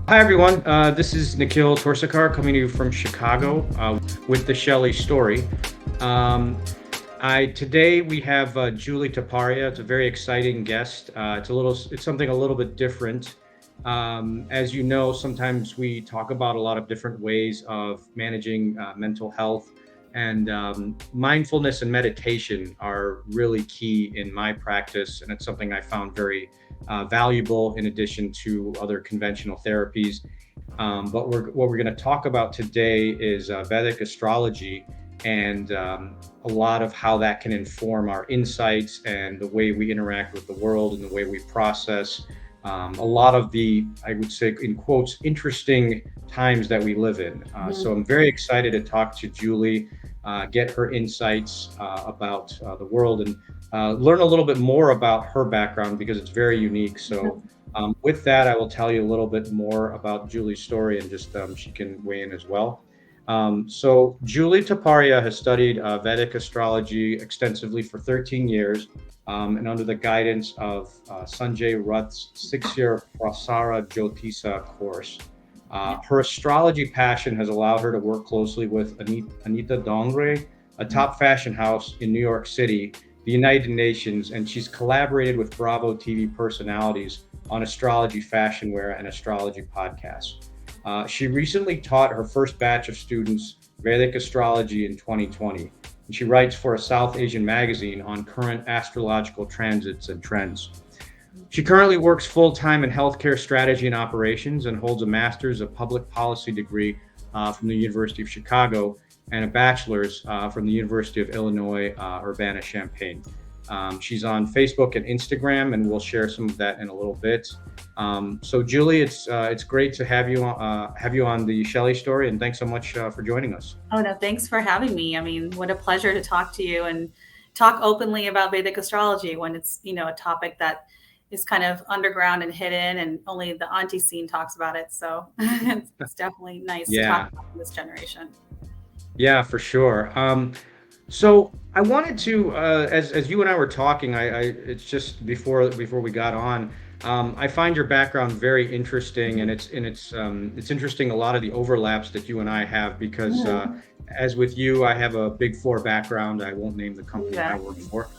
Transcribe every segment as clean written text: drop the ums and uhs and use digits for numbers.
Hi, everyone. This is Nikhil Torsakar coming to you from Chicago with the Shelley story. Um, today we have Julie Taparia. It's a very exciting guest. It's something a little bit different. As you know, sometimes we talk about a lot of different ways of managing mental health, and mindfulness and meditation are really key in my practice, and it's something I found very valuable in addition to other conventional therapies. What we're going to talk about today is Vedic astrology and a lot of how that can inform our insights and the way we interact with the world and the way we process a lot of the, I would say, in quotes, interesting times that we live in. So I'm very excited to talk to Julie, get her insights about the world, and learn a little bit more about her background because it's very unique. So with that, I will tell you a little bit more about Julie's story, and just she can weigh in as well. So Julie Taparia has studied Vedic astrology extensively for 13 years, and under the guidance of Sanjay Rath's 6-year Parasara Jyotisa course. Her astrology passion has allowed her to work closely with Anita Dongre, a top fashion house in New York City, the United Nations, and she's collaborated with Bravo TV personalities on astrology, fashion wear, and astrology podcasts. She recently taught her first batch of students Vedic astrology in 2020, and she writes for a South Asian magazine on current astrological transits and trends. She currently works full-time in healthcare strategy and operations and holds a master's of public policy degree from the University of Chicago and a bachelor's from the University of Illinois, Urbana-Champaign. She's on Facebook and Instagram, and we'll share some of that in a little bit. So, Julie, it's great to have you on the Shelley story, and thanks so much for joining us. Oh, no, thanks for having me. I mean, what a pleasure to talk to you and talk openly about Vedic astrology when it's, a topic that is kind of underground and hidden and only the auntie scene talks about it. So it's definitely nice to talk Yeah, about this generation. yeah, for sure. So I wanted to, as you and I were talking, it's just before we got on. I find your background very interesting, and it's interesting a lot of the overlaps that you and I have because, as with you, I have a Big Four background. I won't name the company I work Exactly. for,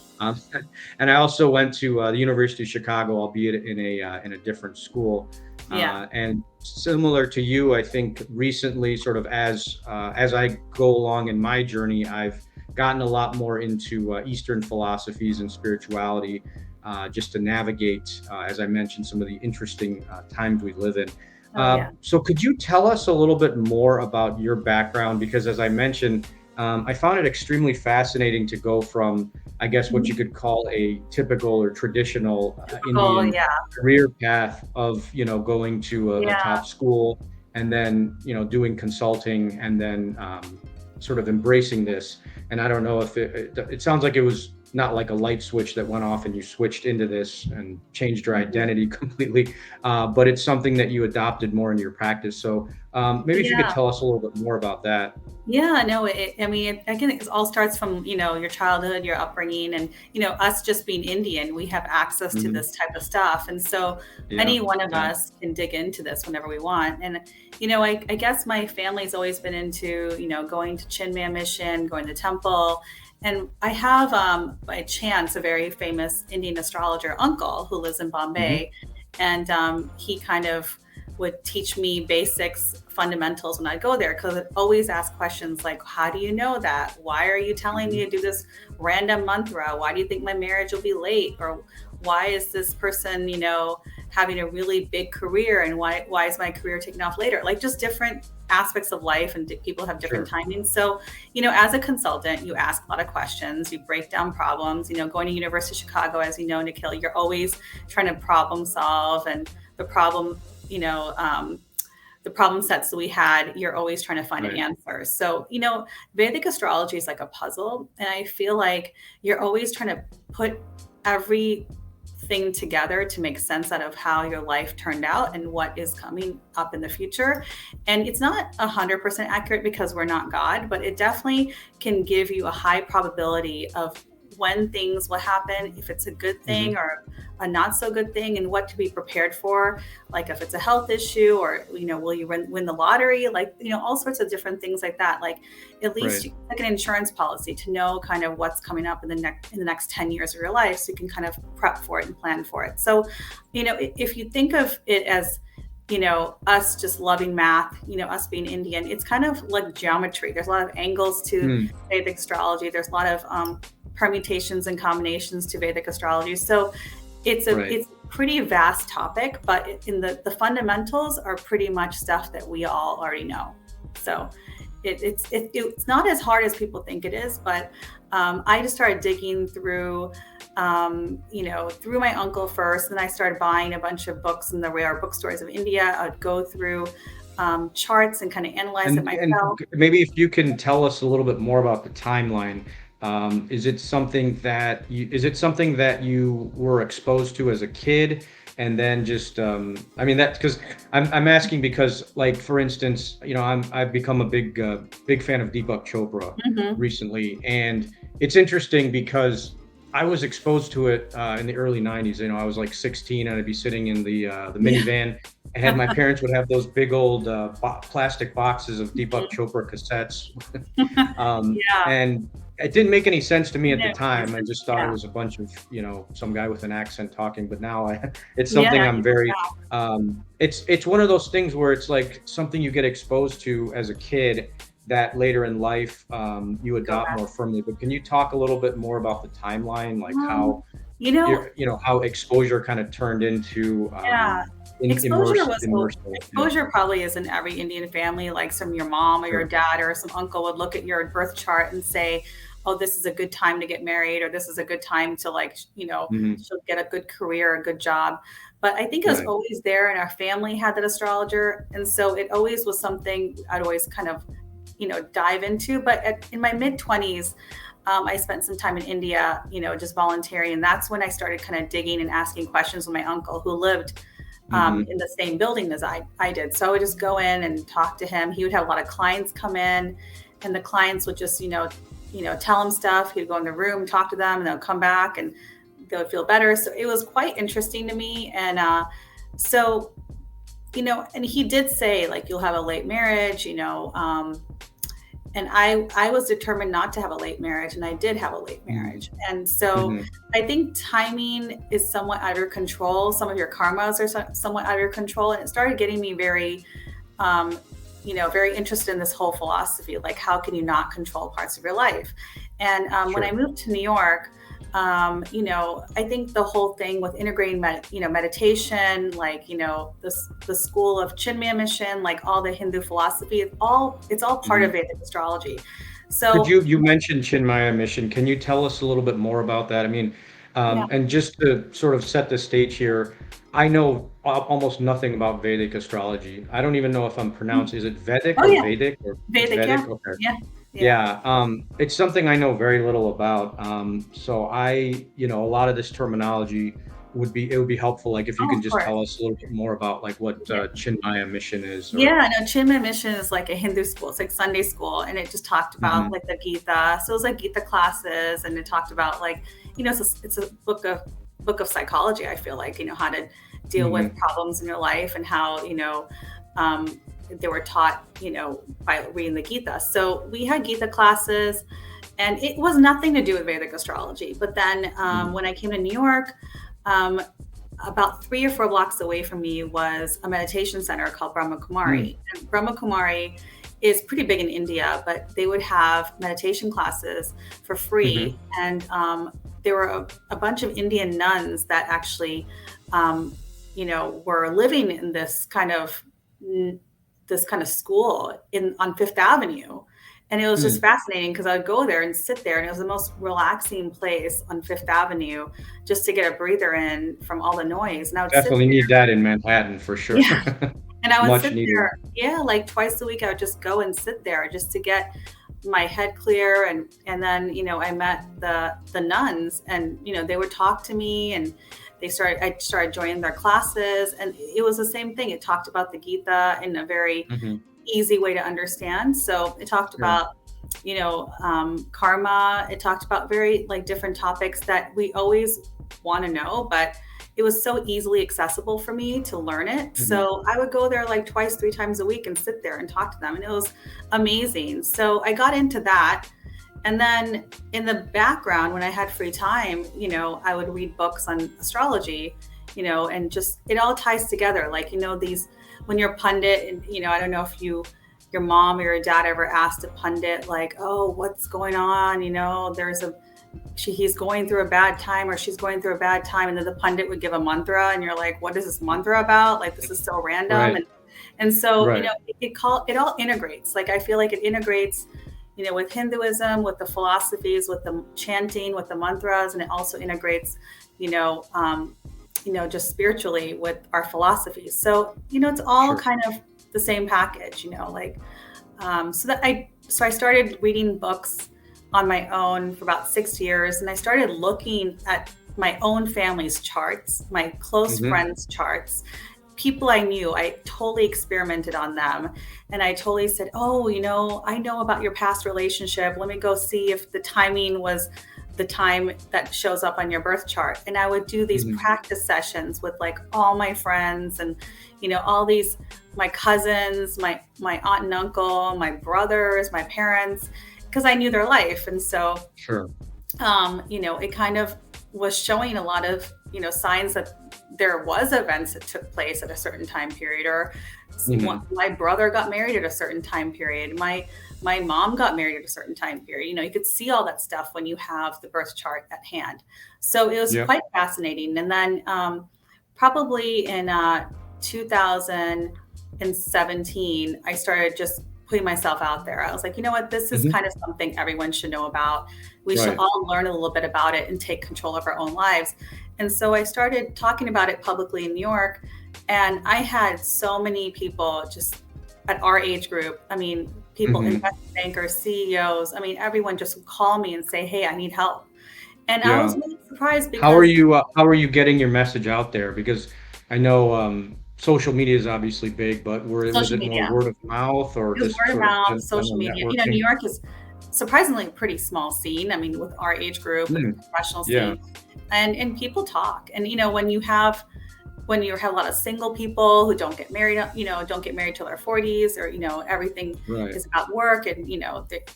and I also went to the University of Chicago, albeit in a different school. Yeah. And similar to you, I think recently, sort of as I go along in my journey, I've gotten a lot more into Eastern philosophies and spirituality, just to navigate, as I mentioned, some of the interesting times we live in. Oh, yeah. So, could you tell us a little bit more about your background? Because, as I mentioned, I found it extremely fascinating to go from, I guess, what you Mhm. could call a typical or traditional Oh, Indian yeah. career path of, going to a Yeah. top school and then, doing consulting and then sort of embracing this. And I don't know if it sounds like it was not like a light switch that went off and you switched into this and changed your Mhm. identity completely, but it's something that you adopted more into your practice. So maybe if you could Yeah. tell us a little bit more about that. Yeah, no, I mean, again, it all starts from, your childhood, your upbringing, and, us just being Indian, we have access to Hmm. this type of stuff. And so Yeah, any one of yeah, us can dig into this whenever we want. And, I guess my family's always been into, going to Chinman mission, going to temple. And I have, by chance, a very famous Indian astrologer uncle who lives in hmm, Bombay. And he kind of would teach me basics, fundamentals when I go there, because I'd always ask questions like, how do you know that? Why are you telling hmm, me to do this random mantra? Why do you think my marriage will be late? Or why is this person, having a really big career, and why is my career taking off later? Like, just different aspects of life, and people have different sure, timings. So, as a consultant, you ask a lot of questions, you break down problems. Going to University of Chicago, as you know, Nikhil, you're always trying to problem solve, and the problem you know the problem sets that we had, you're always trying to find an right, answer. So, Vedic astrology is like a puzzle, and I feel like you're always trying to put everything together to make sense out of how your life turned out and what is coming up in the future. And it's not 100% accurate because we're not God, but it definitely can give you a high probability of when things will happen, if it's a good thing or a not so good thing, and what to be prepared for. Like if it's a health issue, or, will you win the lottery? Like, all sorts of different things like that. Like at least Right. like an insurance policy to know kind of what's coming up in the next 10 years of your life, so you can kind of prep for it and plan for it. So, if you think of it as, us just loving math, us being Indian, it's kind of like geometry. There's a lot of angles to Vedic astrology. There's a lot of permutations and combinations to Vedic astrology. So it's a pretty vast topic, but in the fundamentals are pretty much stuff that we all already know. So it's not as hard as people think it is, but I just started digging through through my uncle first. Then I started buying a bunch of books in the rare bookstores of India. I'd go through charts and kind of analyze it myself. And maybe if you can tell us a little bit more about the timeline. Is it something that you were exposed to as a kid, and then just that's because I'm asking because, like, for instance, I've become a big fan of Deepak Chopra recently, and it's interesting because I was exposed to it in the early 90s. I was like 16, and I'd be sitting in the minivan, and my parents would have those big old plastic boxes of Deepak Chopra cassettes. And it didn't make any sense to me at the time. I just thought it was a bunch of, some guy with an accent talking. But now it's something I'm very, it's one of those things where it's like something you get exposed to as a kid that later in life you adopt more firmly. But can you talk a little bit more about the timeline, like how, how exposure kind of turned into Exposure probably is in every Indian family. Like your mom or your dad or some uncle would look at your birth chart and say, oh, this is a good time to get married, or this is a good time to she'll get a good career, a good job. But I think it was always there, and our family had that astrologer. And so it always was something I'd always kind of, dive into. But in my mid-20s, I spent some time in India, just volunteering. And that's when I started kind of digging and asking questions with my uncle, who lived in the same building as I did. So I would just go in and talk to him. He would have a lot of clients come in, and the clients would just, tell him stuff. He'd go in the room, talk to them, and they'll come back and they would feel better. So it was quite interesting to me. And so, and he did say, like, you'll have a late marriage, and I was determined not to have a late marriage, and I did have a late marriage. And so I think timing is somewhat out of your control. Some of your karmas are somewhat out of your control. And it started getting me very, very interested in this whole philosophy, like how can you not control parts of your life? And when I moved to New York, I think the whole thing with integrating, meditation, like, the school of Chinmaya mission, like all the Hindu philosophy, it's all part of Vedic astrology. So you mentioned Chinmaya mission. Can you tell us a little bit more about that? I mean, and just to sort of set the stage here, I know almost nothing about Vedic astrology. I don't even know if I'm pronouncing, is it Vedic or Vedic or Vedic? Okay. Yeah. It's something I know very little about. So a lot of this terminology would be helpful. Like if you can just tell us a little bit more about like what Chinmaya mission is. Chinmaya mission is like a Hindu school. It's like Sunday school, and it just talked about like the Gita. So it was like Gita classes, and it talked about like, it's a book of psychology. I feel like, how to deal with problems in your life, and how, they were taught, by reading the Gita. So we had Gita classes, and it was nothing to do with Vedic astrology. But then when I came to New York, about 3 or 4 blocks away from me was a meditation center called Brahma Kumari. And Brahma Kumari is pretty big in India, but they would have meditation classes for free. And there were a bunch of Indian nuns that actually, were living in this kind of school on Fifth Avenue. And it was just fascinating because I would go there and sit there, and it was the most relaxing place on Fifth Avenue just to get a breather in from all the noise. And I would definitely need that in Manhattan for sure. Yeah. And I would sit there, like twice a week. I would just go and sit there just to get my head clear. And then, I met the nuns, and, they would talk to me, and I started joining their classes, and it was the same thing. It talked about the Gita in a very easy way to understand. So it talked about, karma. It talked about very like different topics that we always want to know, but it was so easily accessible for me to learn it. Mhm. So I would go there like twice, 3 times a week and sit there and talk to them. And it was amazing. So I got into that. And then in the background, when I had free time, I would read books on astrology, and just it all ties together. Like, these, when you're a pundit, and, I don't know if your mom or your dad ever asked a pundit, like, oh, what's going on? He's going through a bad time, or she's going through a bad time. And then the pundit would give a mantra, and you're like, what is this mantra about? Like, this is so random. Right. And so, Right. it all integrates. Like, I feel like it integrates, with Hinduism, with the philosophies, with the chanting, with the mantras, and it also integrates, just spiritually with our philosophies. So, it's all Sure. kind of the same package, so I started reading books on my own for about 6 years, and I started looking at my own family's charts, my close Mhm. friends' charts, people I knew. I totally experimented on them. And I totally said, oh, I know about your past relationship. Let me go see if the timing was the time that shows up on your birth chart. And I would do these Mhm. practice sessions with like all my friends and, all these, my cousins, my aunt and uncle, my brothers, my parents, because I knew their life. And so, Sure. it kind of was showing a lot of, signs that there was events that took place at a certain time period, or Mhm. my brother got married at a certain time period. My mom got married at a certain time period. You could see all that stuff when you have the birth chart at hand. So it was Yep. quite fascinating. And then probably in 2017, I started just putting myself out there. I was like, you know what, this is Mhm. kind of something everyone should know about. We should Right. all learn a little bit about it and take control of our own lives. And so I started talking about it publicly in New York. And I had so many people just at our age group. I mean, people, Mhm. investment bankers, CEOs. I mean, everyone just would call me and say, hey, I need help. And I was Yeah. really surprised How are because you, how are you getting your message out there? Because I know, social media is obviously big, but was social it more media, word of mouth or it was just word of sort of mouth, social general media. New networking? York is surprisingly a pretty small scene. I mean, with our age group and Mm. professional Yeah. scene, and people talk. And when you have a lot of single people who don't get married, don't get married till their 40s, or everything Right. is about work, and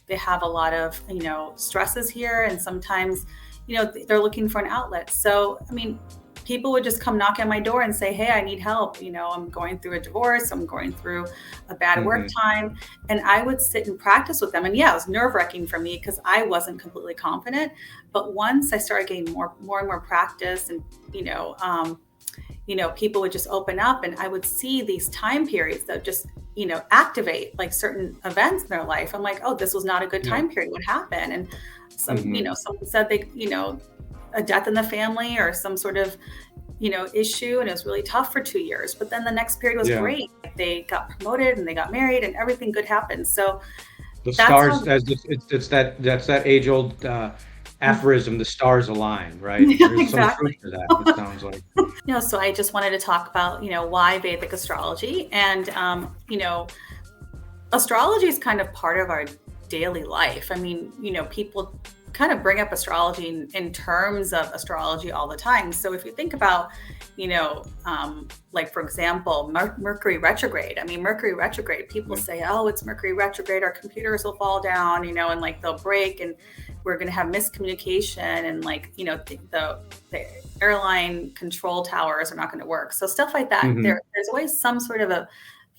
they have a lot of stresses here, and sometimes they're looking for an outlet. So I mean, people would just come knock on my door and say, hey, I need help. I'm going through a divorce, I'm going through a bad work Mhm. time. And I would sit and practice with them. And yeah, it was nerve-wracking for me because I wasn't completely confident. But once I started getting more and more practice, and people would just open up, and I would see these time periods that just activate like certain events in their life. I'm like, oh, this was not a good Yeah. time period. What happened? And Mhm. someone said they, a death in the family or some sort of issue, and it was really tough for 2 years. But then the next period was Yeah. great. They got promoted and they got married, and everything good happened. So The that's stars, how. as it's that age-old, aphorism, "The stars align," right? Yeah, There's some exactly. truth to that, it sounds like. So I just wanted to talk about why Vedic astrology, and astrology is kind of part of our daily life. I mean, people kind of bring up astrology in terms of astrology all the time. So if you think about, like for example, Mercury retrograde. I mean, Mercury retrograde, people Mhm. say, oh, it's Mercury retrograde, our computers will fall down, and like they'll break, and we're going to have miscommunication, and like, the airline control towers are not going to work. So stuff like that. Mhm. There's always some sort of a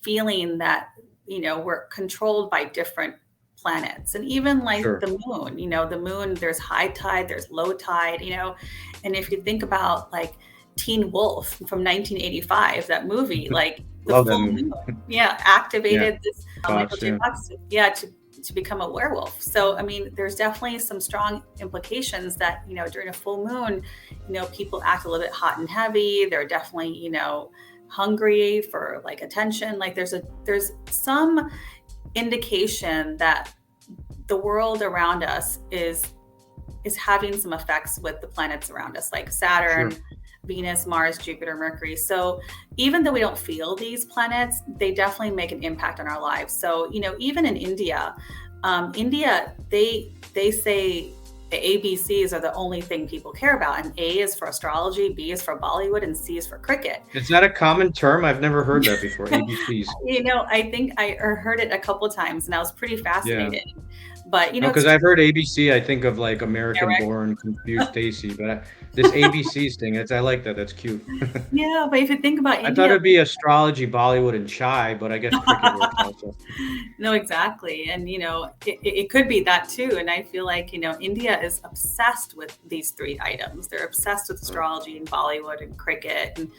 feeling that we're controlled by different planets. And even like Sure. the moon, the moon, there's high tide, there's low tide, and if you think about like Teen Wolf from 1985, that movie, like the Love that full movie. moon, yeah, Yeah. activated this Michael Fox, J. yeah. Fox, yeah, to become a werewolf. So I mean, there's definitely some strong implications that during a full moon, people act a little bit hot and heavy. They're definitely hungry for like attention. Like there's some indication that the world around us is having some effects with the planets around us, like Saturn, Sure. Venus, Mars, Jupiter, Mercury. So even though we don't feel these planets, they definitely make an impact on our lives. So even in India, India, they say the ABCs are the only thing people care about, and A is for astrology, B is for Bollywood, and C is for cricket. Is that a common term? I've never heard that before. ABCs. I think I heard it a couple of times, and I was pretty Yeah. fascinated. But No, it's because I've heard ABC, I think of like American generic. Born, Confused Stacy, but this ABCs thing, I like that. That's cute. Yeah, but if you think about I thought India, it'd be astrology, Bollywood, and chai, but I guess cricket works also. no, exactly. And, it could be that too. And I feel like, India is obsessed with these three items. They're obsessed with Right. astrology and Bollywood and cricket and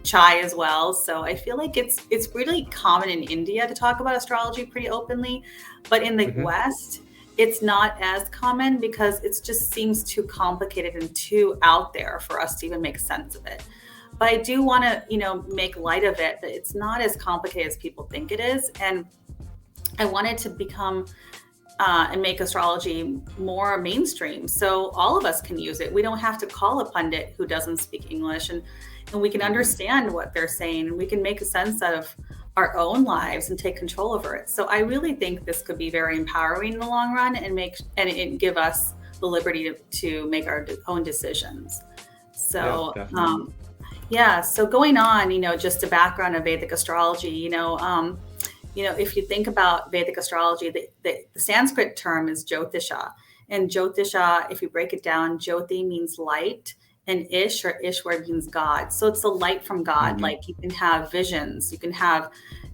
chai as well. So I feel like it's really common in India to talk about astrology pretty openly. But in the Hmm. West, it's not as common because it just seems too complicated and too out there for us to even make sense of it. But I do want to, make light of it, that it's not as complicated as people think it is. And I wanted to become and make astrology more mainstream so all of us can use it. We don't have to call a pundit who doesn't speak English, and we can understand what they're saying, and we can make a sense out of our own lives and take control over it. So I really think this could be very empowering in the long run, and it give us the liberty to make our own decisions. Yeah, So definitely. yeah, so going on, just a background of Vedic astrology, if you think about Vedic astrology, the Sanskrit term is Jyotisha. And Jyotisha, if you break it down, Jyoti means light, and Ish or Ishwar means God. So it's the light from God. Hmm. Like you can have visions,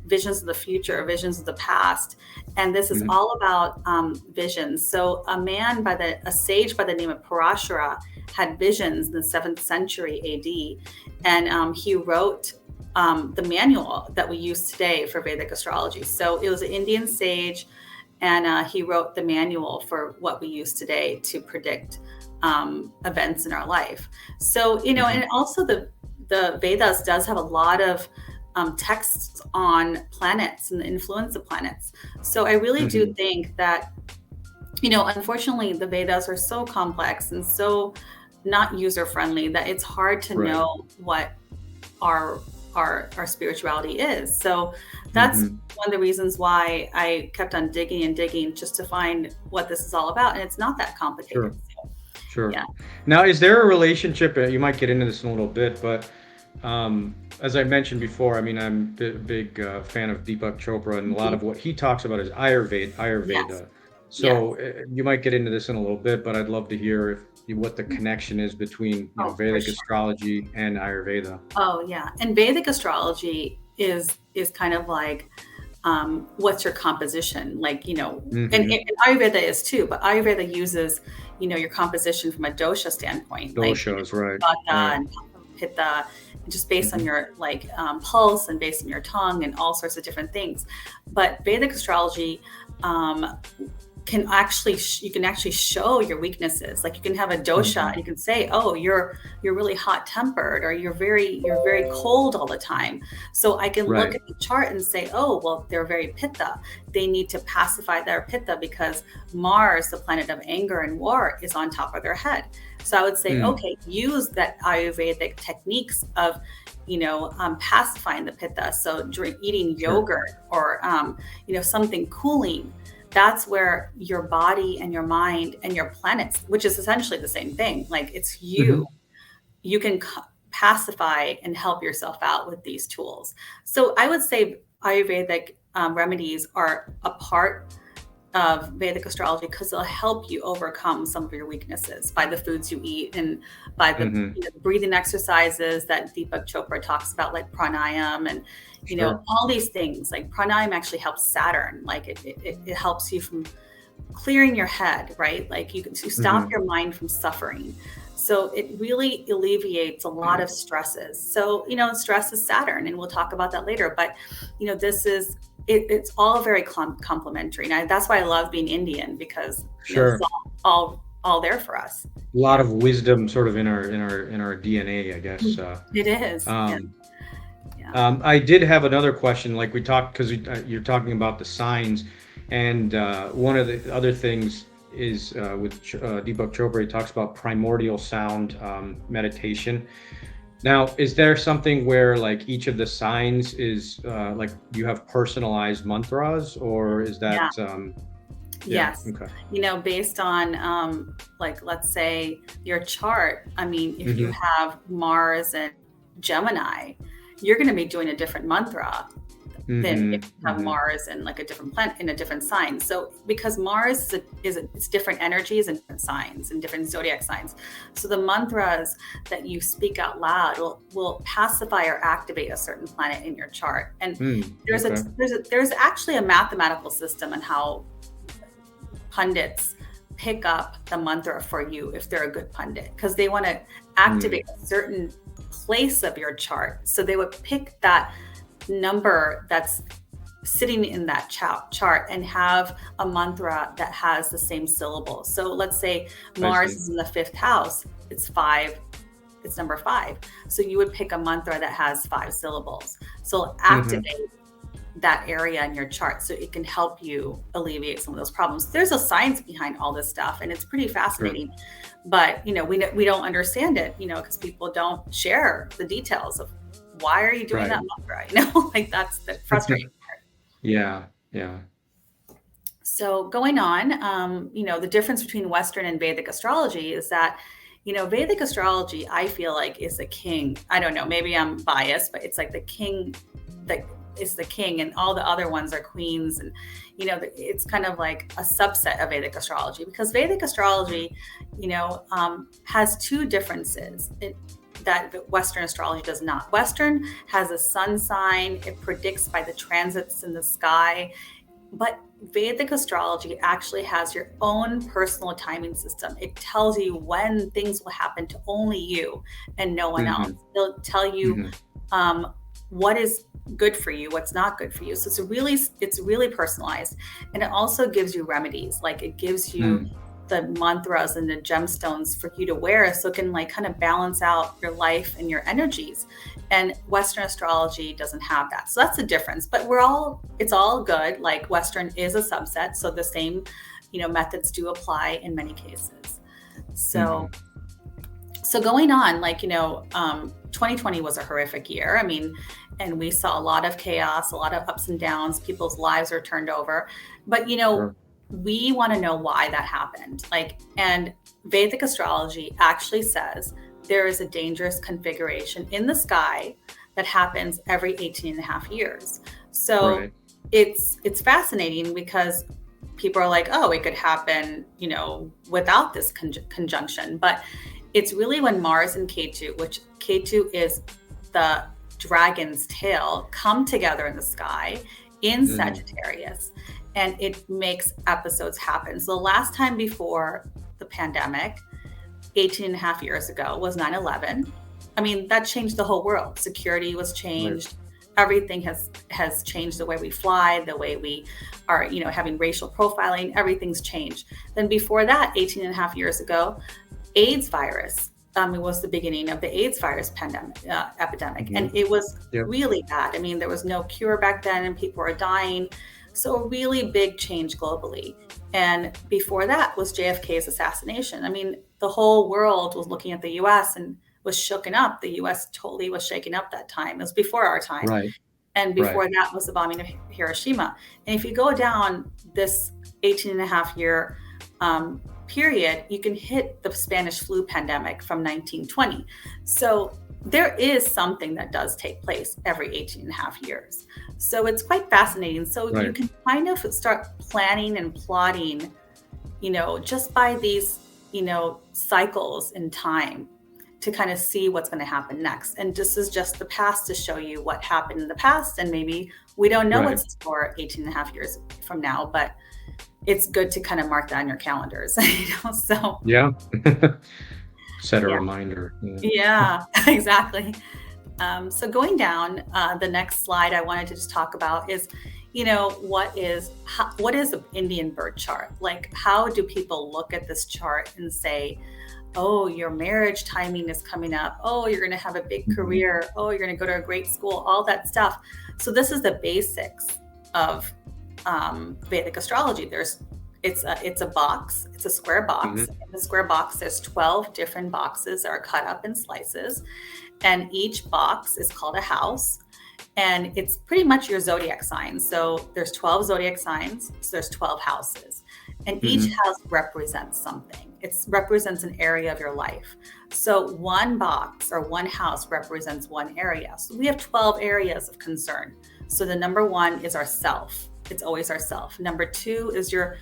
visions of the future, visions of the past. And this is Hmm. all about visions. So a sage by the name of Parasara had visions in the 7th century AD. And he wrote the manual that we use today for Vedic astrology. So it was an Indian sage, and he wrote the manual for what we use today to predict events in our life. So, Hmm. and also the Vedas does have a lot of texts on planets and the influence of planets. So I really do Hmm. think that, unfortunately, the Vedas are so complex and so not user friendly that it's hard to Right. know what our our spirituality is. So that's Hmm. one of the reasons why I kept on digging and digging just to find what this is all about. And it's not that complicated. Sure. So, Sure. yeah. Now, is there a relationship? You might get into this in a little bit, but as I mentioned before, I mean, I'm a big fan of Deepak Chopra, and a lot Mhm. of what he talks about is Ayurveda. Yes. Ayurveda. Yes. So you might get into this in a little bit, but I'd love to hear what the connection is between Oh, for Vedic sure. astrology and Ayurveda. Oh, yeah. And Vedic astrology is kind of like what's your composition, like, Hmm. and Ayurveda is too, but Ayurveda uses, your composition from a dosha standpoint, like, Doshas, right? vata Right. and pitta, just based on Hmm. your like pulse and based on your tongue and all sorts of different things. But Vedic astrology um, you can actually show your weaknesses. Like you can have a dosha Hmm. and you can say, oh, you're really hot tempered, or you're very cold all the time. So I can look Right. at the chart and say, oh, well, they're very pitta. They need to pacify their pitta because Mars, the planet of anger and war, is on top of their head. So I would say, Mm. okay, use that Ayurvedic techniques of pacifying the pitta. So eating Sure. yogurt or something cooling. That's where your body and your mind and your planets, which is essentially the same thing, like it's Hmm. you can pacify and help yourself out with these tools. So I would say Ayurvedic remedies are a part of Vedic astrology because they'll help you overcome some of your weaknesses by the foods you eat and by the Hmm. breathing exercises that Deepak Chopra talks about, like pranayam and Sure. all these things. Like pranayam actually helps Saturn, like it helps you from clearing your head, right? Like you stop Hmm. your mind from suffering. So it really alleviates a lot of stresses. So, stress is Saturn, and we'll talk about that later. But, it's all very complementary. And that's why I love being Indian because, this is Sure. all there for us. A lot Yeah, of wisdom sort of in our DNA, I guess. it is. Yeah. Um, Yeah. I did have another question, like we talked, because you're talking about the signs, and one of the other things is with Deepak Chopra, he talks about primordial sound meditation. Now, is there something where like each of the signs is like you have personalized mantras, or is Yeah. that Yeah. Yes. Okay. Based on like, let's say your chart, I mean, if you Hmm. have Mars and Gemini, you're going to be doing a different mantra than if Hmm. you have Hmm. Mars in like a different planet in a different sign. So because Mars it's different energies and different signs and different zodiac signs. So the mantras that you speak out loud will pacify or activate a certain planet in your chart. And Mm. there's a Okay. there's actually a mathematical system on how pundits pick up the mantra for you if they're a good pundit, because they want to Mm. activate a certain place of your chart. So they would pick that number that's sitting in that chart and have a mantra that has the same syllable. So let's say I Mars see. is in the fifth house, it's five, it's number five. So you would pick a mantra that has 5 syllables. So Hmm. activate that area in your chart so it can help you alleviate some of those problems. There's a science behind all this stuff and it's pretty Sure. fascinating. But, we don't understand it, because people don't share the details of why are you doing Right. that mantra, like that's the frustrating. Yeah. Yeah. So going on, the difference between Western and Vedic astrology is that, Vedic astrology, I feel like is the king. I don't know, maybe I'm biased, but it's like the king that is the king, and all the other ones are queens. And, it's kind of like a subset of Vedic astrology, because Vedic astrology, has two differences. That Western astrology does not. Western has a sun sign, it predicts by the transits in the sky, but Vedic astrology actually has your own personal timing system. It tells you when things will happen to only you and no one else. Hmm. It'll tell you Hmm. um, what is good for you, what's not good for you. So it's really personalized, and it also gives you remedies. Like it gives you Mm. the mantras and the gemstones for you to wear, so it can like kind of balance out your life and your energies. And Western astrology doesn't have that, so that's the difference. But it's all good. Like Western is a subset, so the same methods do apply in many cases. So Hmm. so going on, 2020 was a horrific year. I mean, and we saw a lot of chaos, a lot of ups and downs. People's lives were turned over. But, Sure. we want to know why that happened. And Vedic astrology actually says there is a dangerous configuration in the sky that happens every 18 and a half years. So Right. it's fascinating because people are like, oh, it could happen, without this conjunction. But it's really when Mars and Ketu, which Ketu is the dragon's tail, come together in the sky in Hmm. Sagittarius, and it makes episodes happen. So the last time before the pandemic, 18 and a half years ago, was 9/11. I mean, that changed the whole world. Security was Right. changed. Everything has changed, the way we fly, the way we are, having racial profiling, everything's changed. Then before that, 18 and a half years ago, AIDS virus. It was the beginning of the AIDS virus epidemic, Hmm. and it was Yep. really bad. I mean, there was no cure back then, and people were dying. So a really big change globally. And before that was JFK's assassination. I mean, the whole world was looking at the U.S. and was shooken up. The U.S. totally was shaken up that time. It was before our time. Right. And Right. before that was the bombing of Hiroshima. And if you go down this 18 and a half year period, you can hit the Spanish flu pandemic from 1920. So there is something that does take place every 18 and a half years. So it's quite fascinating. So you Right. can kind of start planning and plotting, just by these, cycles in time, to kind of see what's going to happen next. And this is just the past to show you what happened in the past. And maybe we don't know Right. what's for 18 and a half years from now, but it's good to kind of mark that on your calendars. So Yeah. Set a yeah, reminder. Yeah. yeah, exactly. So going down, the next slide I wanted to just talk about is, what is an Indian birth chart? Like, how do people look at this chart and say, oh, your marriage timing is coming up. Oh, you're going to have a big Mhm. career. Oh, you're going to go to a great school, all that stuff. So this is the basics of Vedic astrology. It's a box. It's a square box. Mhm. In the square box, there's 12 different boxes that are cut up in slices, and each box is called a house. And it's pretty much your zodiac signs. So there's 12 zodiac signs. So there's 12 houses. and each Hmm. house represents something. It represents an area of your life. So one box or one house represents one area. So we have 12 areas of concern. So the number one is ourself. It's always ourself. Number two is your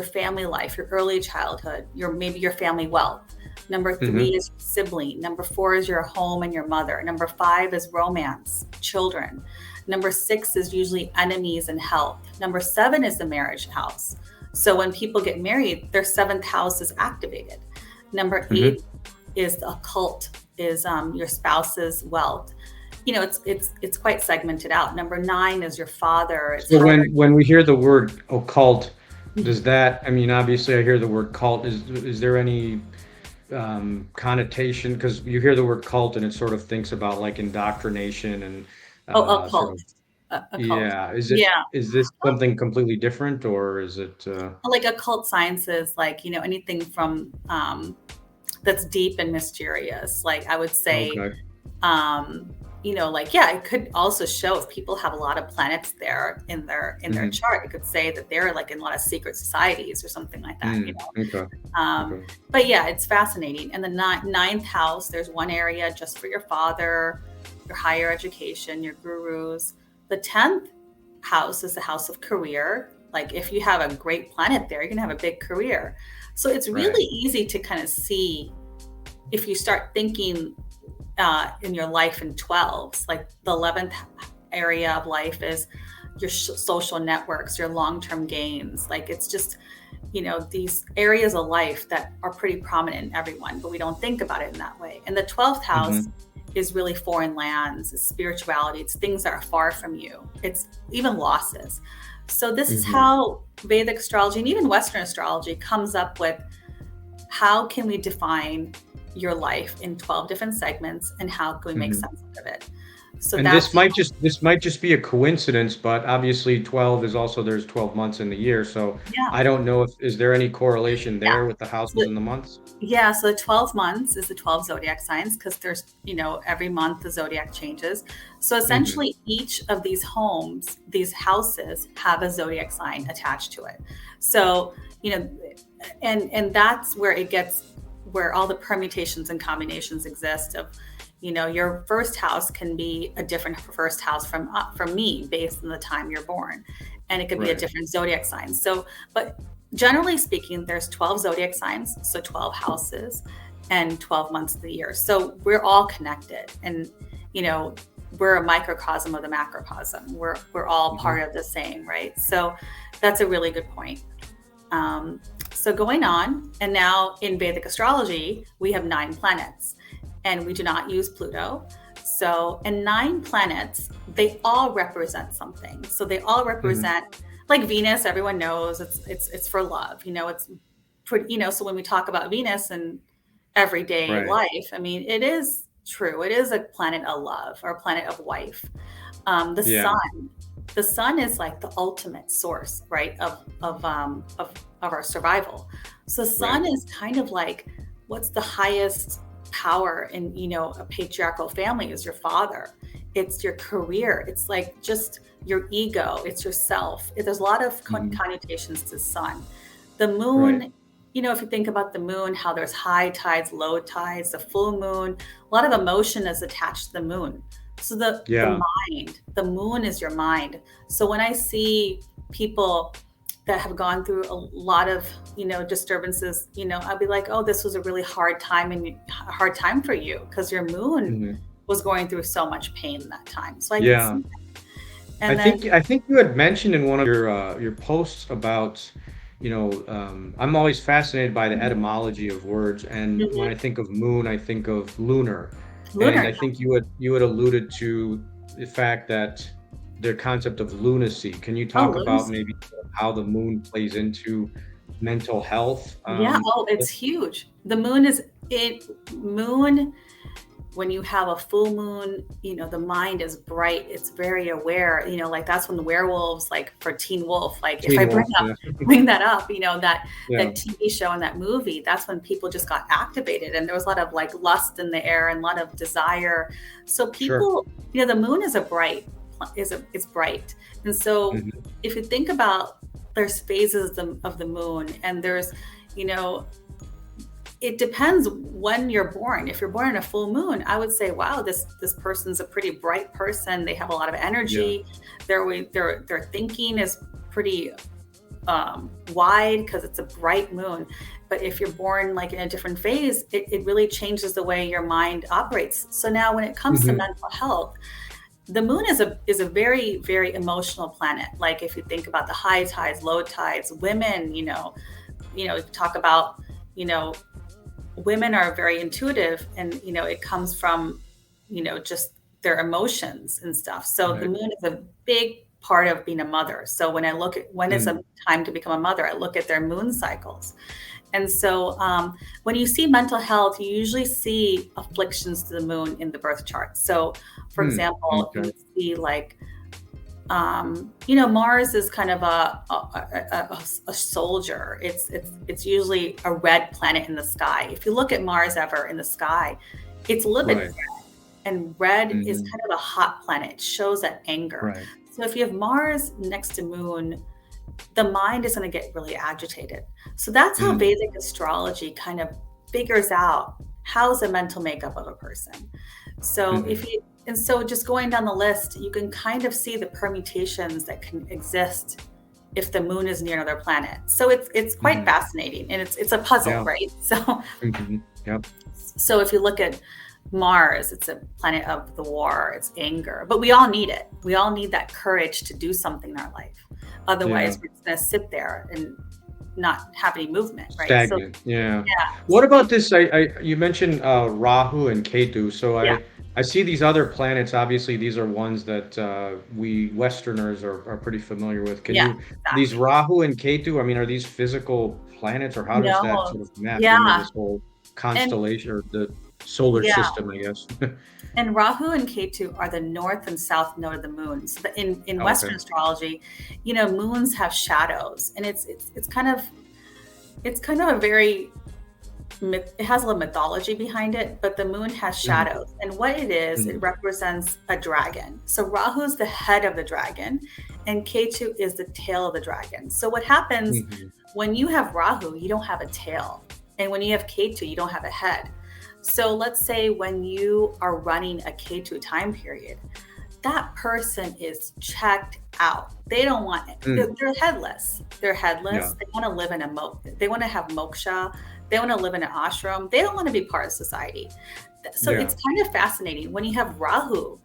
family life, your early childhood, maybe your family wealth. Number three Hmm. is sibling. Number four is your home and your mother. Number five is romance, children. Number six is usually enemies and health. Number seven is the marriage house. So when people get married, their seventh house is activated. Number Hmm. eight is the occult, is your spouse's wealth. It's quite segmented out. Number nine is your father. It's So higher. when we hear the word occult, does Mhm. that, I mean, obviously I hear the word cult. Is there any connotation? Because you hear the word cult and it sort of thinks about like indoctrination and Oh, sort occult. of, Occult. yeah. Yeah. Is this something completely different or is it, Like occult sciences, like, anything from that's deep and mysterious. Like I would say, okay. like, yeah, it could also show if people have a lot of planets there in their Hmm. chart, it could say that they're like in a lot of secret societies or something like that. Mm, okay. Um, Okay. but yeah, it's fascinating. And the ninth house, there's one area just for your father, your higher education, your gurus. The 10th house is the house of career. Like if you have a great planet there, you're going to have a big career. So it's Right. really easy to kind of see if you start thinking in your life in 12s. Like the 11th area of life is your social networks, your long-term gains. Like it's just, these areas of life that are pretty prominent in everyone, but we don't think about it in that way. And the 12th house Hmm. is really foreign lands, it's spirituality, it's things that are far from you, it's even losses. So this is Hmm. how Vedic astrology and even Western astrology comes up with how can we define your life in 12 different segments and how can we make Hmm. sense of it. So And that's this might just be a coincidence, but obviously 12 is also there's 12 months in the year. So yeah I don't know if is there any correlation yeah there with the houses so and the months? Yeah, so the 12 months is the 12 zodiac signs because there's, every month the zodiac changes. So Hmm. essentially, each of these homes, these houses have a zodiac sign attached to it. So, you know, and that's where it gets where all the permutations and combinations exist of, your first house can be a different first house from me based on the time you're born, and it could be a Right. different zodiac sign. So, but generally speaking, there's 12 zodiac signs, so 12 houses and 12 months of the year. So we're all connected, and you know, we're a microcosm of the macrocosm. We're all Hmm. part of the same, right? So that's a really good point. So going on, and now in Vedic astrology, we have 9 planets, and we do not use Pluto. So, and 9 planets, they all represent something. So they all Hmm. represent, like Venus. Everyone knows it's for love. It's pretty. So when we talk about Venus and everyday Right. life, I mean, it is true. It is a planet of love or a planet of wife. The Yeah. sun, the sun is like the ultimate source, right, of our survival. So the Right. sun is kind of like what's the highest power in a patriarchal family is your father. It's your career. It's like just your ego. It's yourself. There's a lot of Hmm. connotations to sun. The Right. moon, if you think about the moon, how there's high tides, low tides, the full moon, a lot of emotion is attached to the moon. So the Yeah. mind, the moon is your mind. So when I see people that have gone through a lot of disturbances, I'll be like, oh, this was a really hard time for you because your moon Hmm. was going through so much pain that time. So I could Yeah. see that. And then I think you had mentioned in one of your posts about, I'm always fascinated by the mhm, etymology of words, and when I mhm, think of moon, I think of lunar, and lunar. I think you had alluded to the fact that the concept of lunacy. Can you Oh, talk about lunacy. maybe how the moon plays into mental health? Yeah. Oh, it's huge. The moon is it. Moon, when you have a full moon, the mind is bright. It's very aware. Like that's when the werewolves, like for Teen Wolf, like if I Teen bring Wolf, up yeah, bring that up, that yeah, that TV show and that movie, that's when people just got activated, and there was a lot of like lust in the air and a lot of desire. So sure. people, the moon is a bright, is bright, and so Hmm. if you think about there's phases of the moon, and there's, you know, it depends when you're born. If you're born in a full moon, I would say, wow, this person's a pretty bright person. They have a lot of Yeah. energy. Their thinking is pretty wide because it's a bright moon. But if you're born like in a different phase, it really changes the way your mind operates. So now when it comes to Hmm. mental health, the moon is a very, very emotional planet. Like if you think about the high tides, low tides, women, talk about, you know, women are very intuitive, and it comes from just their emotions and stuff. So the Right. moon is a big part of being a mother. So when I look at when is a Mm. time to become a mother, I look at their moon cycles. And so when you see mental health, you usually see afflictions to the moon in the birth chart. So for Mm. example, you Okay. would see like Mars is kind of a soldier. It's usually a red planet in the sky. If you look at Mars ever in the sky, it's a little bit Right. red, and red is Hmm. kind of a hot planet. It shows that anger. Right. So if you have Mars next to Moon, the mind is going to get really agitated. So that's how Mm. Vedic astrology kind of figures out how's the mental makeup of a person. So Hmm. and so just going down the list, you can kind of see the permutations that can exist if the moon is near another planet. So it's quite Hmm. fascinating, and it's a puzzle, Yeah. right? Hmm. Yep. So if you look at Mars, it's a planet of the war, it's anger, but we all need it. We all need that courage to do something in our life. Yeah. Otherwise, we're just going to sit there and not have any movement, right? So Stagnant. Yeah. yeah, What about this? You mentioned Rahu and Ketu. So yeah, I see these other planets. Obviously, these are ones that we Westerners are pretty familiar with. yeah, These exactly. Rahu and Ketu, I mean, are these physical planets, or how does that No, sort of map into yeah, this whole and constellation or the solar yeah, system, I guess? and Rahu and Ketu are the north and south node of the moon. So in Okay. Western astrology, moons have shadows, and it's kind of a very it has a little mythology behind it, but the moon has Hmm. shadows. And what it is, it Hmm. represents a dragon. So Rahu is the head of the dragon, and Ketu is the tail of the dragon. So what happens Hmm. when you have Rahu, you don't have a tail. And when you have Ketu, you don't have a head. So let's say when you are running a Ketu time period, that person is checked out. They don't want it. Mm. They're headless. They're Yeah. headless. They want to live in they want to have moksha. They want to live in an ashram. They don't want to be part of society. So Yeah. it's kind of fascinating when you have Rahu,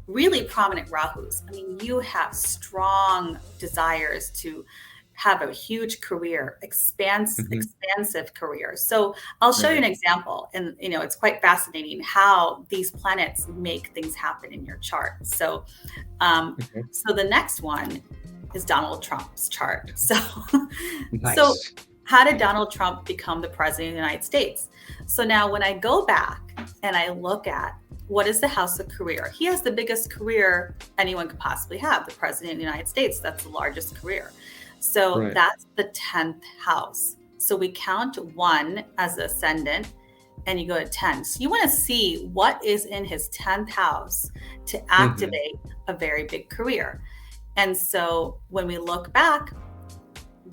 really prominent Rahus. I mean, you have strong desires to have a huge career, Hmm. expansive career. So I'll show you Right. an example, and it's quite fascinating how these planets make things happen in your chart. So, Okay. so the next one is Donald Trump's chart. So Nice. how did Donald Trump become the president of the United States? So now when I go back and I look at what is the house of career, he has the biggest career anyone could possibly have, the president of the United States. That's the largest career. So Right. that's the 10th house. So we count 1 as the ascendant, and you go to 10. So you want to see what is in his 10th house to Hmm. activate a very big career. And so when we look back,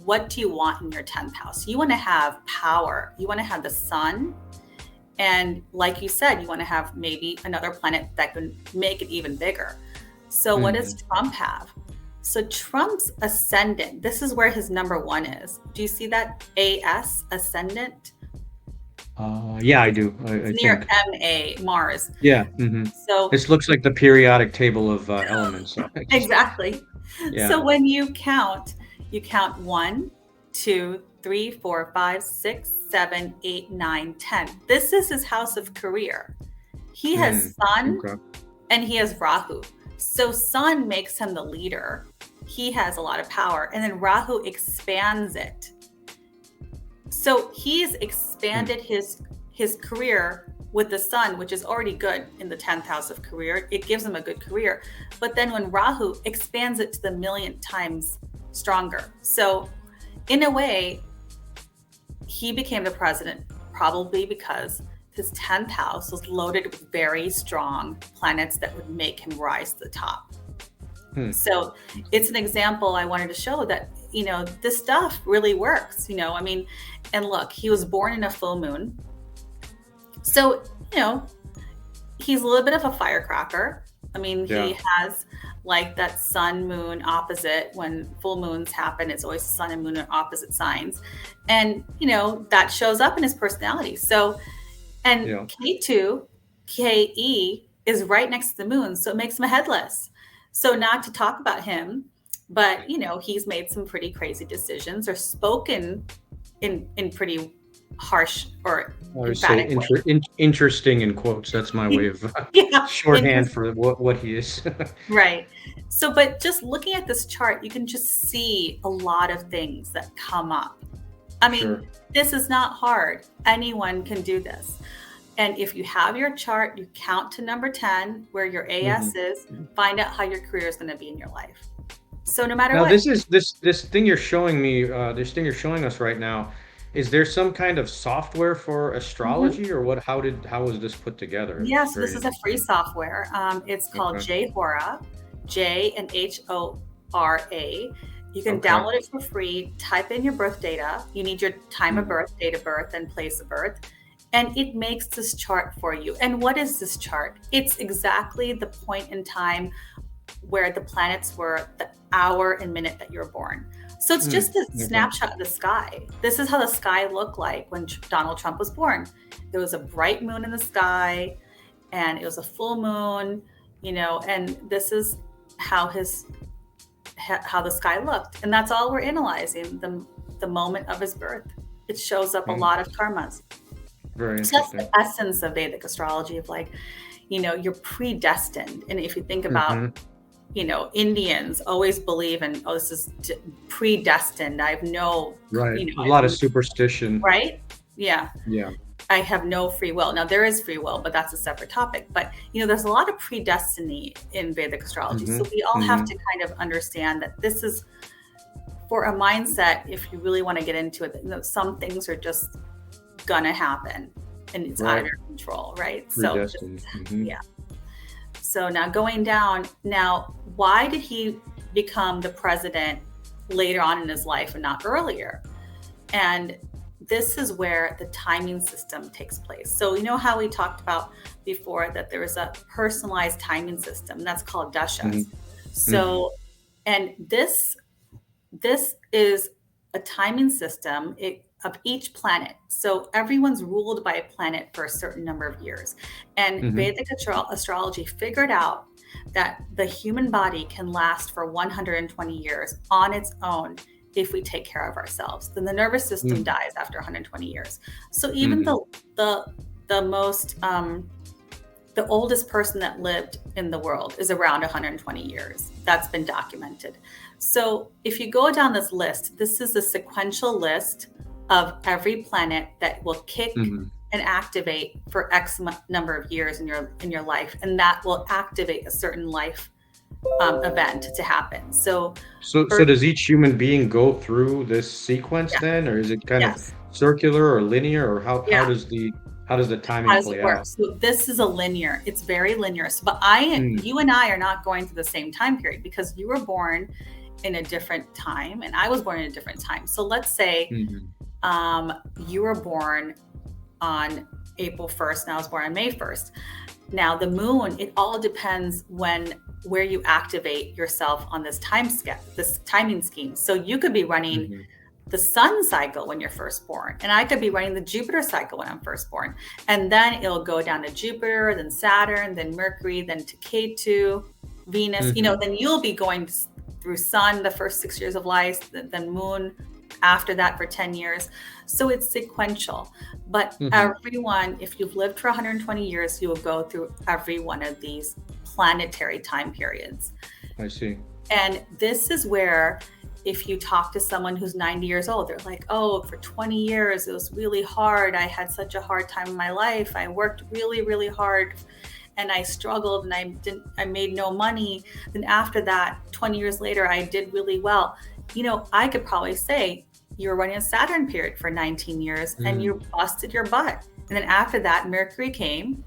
what do you want in your 10th house? You want to have power. You want to have the sun. And like you said, you want to have maybe another planet that can make it even bigger. So what does Hmm. Trump have? So Trump's ascendant, this is where his number 1 is. Do you see that AS ascendant? Yeah, I It's, do. it's I near think. MA, Mars. Yeah. Hmm. So This looks like the periodic table of elements. exactly. So Yeah. when you count 1, 2, 3, 4, 5, 6, 7, 8, 9, 10. This is his house of career. He has Mm. Sun Okay. and he has Rahu. So Sun makes him the leader. He has a lot of power. And then Rahu expands it. So he's Mm. expanded his career with the sun, which is already good in the 10th house of career. It gives him a good career. But then when Rahu expands it to the millionth times stronger. So in a way, he became the president probably because his 10th house was loaded with very strong planets that would make him rise to the top. Mm. So it's an example I wanted to show that this stuff really works, I mean, and look, he was born in a full moon. So, he's a little bit of a firecracker. I mean, he has like that sun moon opposite. When full moons happen, it's always sun and moon are opposite signs. And, that shows up in his personality. So, and K2, KE is right next to the moon. So it makes him a headless. So not to talk about him, but, he's made some pretty crazy decisions or spoken in pretty harsh or emphatic way. Interesting in quotes. That's my way of shorthand for what he is. Right. So, but just looking at this chart, you can just see a lot of things that come up. I mean, This is not hard. Anyone can do this. And if you have your chart, you count to number 10, where your AS is, find out how your career is going to be in your life. So no matter what. This thing you're showing me, this thing you're showing us right now, is there some kind of software for astrology or what? How was this put together? Yes, this is a free software. It's called Jhora, J and Hora. You can download it for free, type in your birth data. You need your time of birth, date of birth, and place of birth. And it makes this chart for you. And what is this chart? It's exactly the point in time where the planets were, the hour and minute that you were born. So it's just a snapshot of the sky. This is how the sky looked like when Donald Trump was born. There was a bright moon in the sky, and it was a full moon, and this is how the sky looked. And that's all we're analyzing, the moment of his birth. It shows up a lot of karmas. Very interesting. So that's the essence of Vedic astrology, of you're predestined. And if you think about Indians always believe in, this is predestined. I have no, a lot of superstition. Right? Yeah. Yeah. I have no free will. Now there is free will, but that's a separate topic. But, there's a lot of predestiny in Vedic astrology. So we all have to kind of understand that this is for a mindset. If you really want to get into it, some things are just gonna happen and it's out of your control. Right. So So now going down, why did he become the president later on in his life and not earlier? And this is where the timing system takes place. So you know how we talked about before that there is a personalized timing system, that's called Dashas. So, and this is a timing system of each planet. So everyone's ruled by a planet for a certain number of years. And Vedic astrology figured out that the human body can last for 120 years on its own if we take care of ourselves. Then the nervous system dies after 120 years. So even the most the oldest person that lived in the world is around 120 years. That's been documented. So if you go down this list, this is a sequential list of every planet that will kick and activate for X number of years in your life, and that will activate a certain life event to happen. So does each human being go through this sequence then, or is it kind of circular or linear, or how does the timing play out? So this is a linear. It's very linear. So, but you and I are not going through the same time period because you were born in a different time and I was born in a different time. So let's say you were born on April 1st and I was born on May 1st. Now the moon, it all depends where you activate yourself on this this timing scheme. So you could be running the sun cycle when you're first born, and I could be running the Jupiter cycle when I'm first born. And then it'll go down to Jupiter, then Saturn, then Mercury, then to K2, Venus, then you'll be going through sun the first 6 years of life, then moon after that for 10 years. So it's sequential. But everyone, if you've lived for 120 years, you will go through every one of these planetary time periods. I see. And this is where, if you talk to someone who's 90 years old, they're like, oh, for 20 years, it was really hard. I had such a hard time in my life. I worked really, really hard and I struggled and I made no money. Then after that, 20 years later, I did really well. I could probably say you were running a Saturn period for 19 years and you busted your butt. And then after that, Mercury came